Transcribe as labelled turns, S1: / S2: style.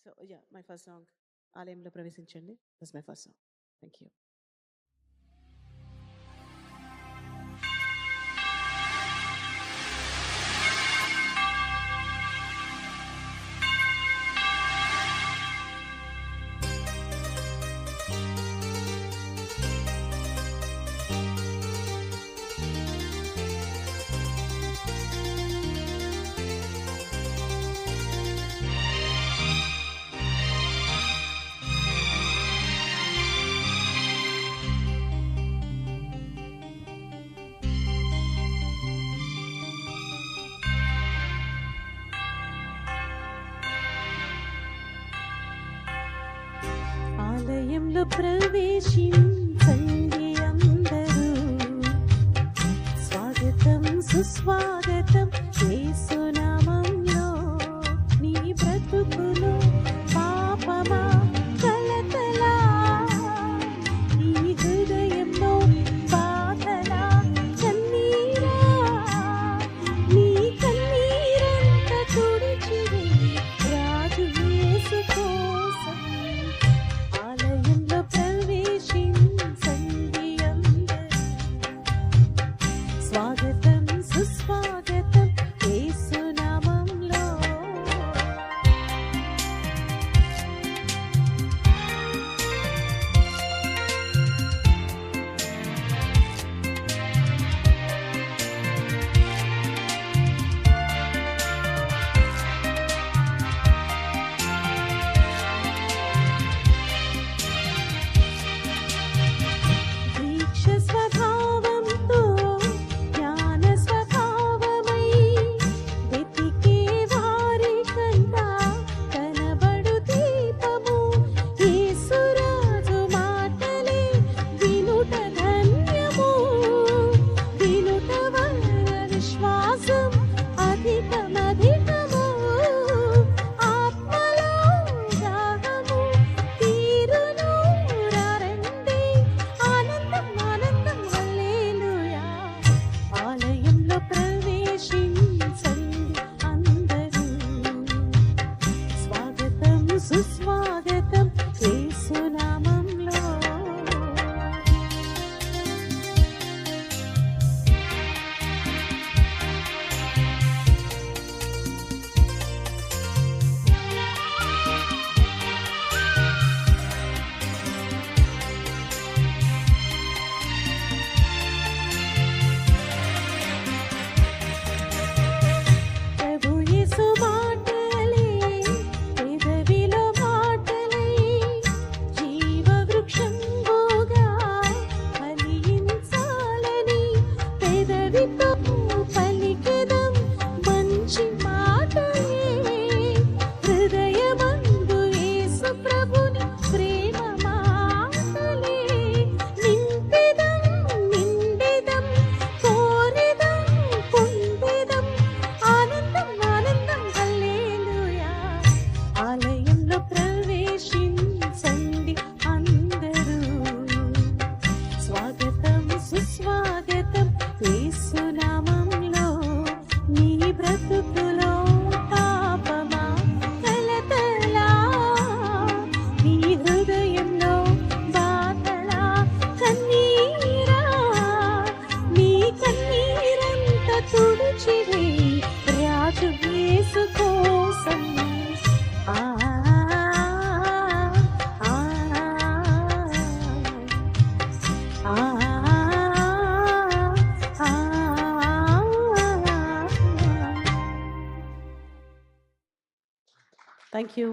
S1: So yeah, my first song, ఆలయంలో ప్రవేశించండి. That's my first song. Thank you. ఆలయంలో ప్రవేశించండి అందరూ, స్వాగతం సుస్వాగతం యేసునామంలో. నీ బ్రతుకులో పాపమా కలతలా, నీ హృదయంలో బాధలా కన్నీరా, నీ కన్నీరంతా తుడిచివే రాజు యేసు కోసం. ఆలయంలో ప్రవేశించండి అందరూ, స్వాగతం సుస్వాగతం యేసునామంలో. దీక్ష స్వభావంతో జ్ఞాన స్వభావమై వెతికే వారి కంట కనబడు దీపము. యేసురాజు మాటలే వినుట ధన్యము, వినుట వలన విశ్వాసం అధికమధికము. ఆత్మలో దాహము తీరును రండి, ఆనందం ఆనందం హల్లెలూయా. ఆలయంలో ప్రవేశించండి అందరూ, స్వాగతం సుస్వాగతం యేసునామంలో. ప్రభు యేసు మాటలే పెదవిలో మాటలై జీవ వృక్షంబుగా ఫలించాలని పెదవితో పలికెదం మంచి మాటలే. హృదయమందు యేసు ప్రభుని ప్రేమ మాటలే నింపెదం నిండెదం, కోరెదం పొందెదం, ఆనందం ఆనందం హల్లెలూయా. ఆలయంలో ప్రవేశించండి అందరూ, స్వాగతం సుస్వాగతం యేసునామంలో. నీ బ్రతుకులో పాపమా కలతలా, నీ హృదయంలో బాధలా కన్నీరా, నీ కన్నీరంతా తుడిచివే రాజు యేసు కోసం. ఆ ఆ ఆ Thank you.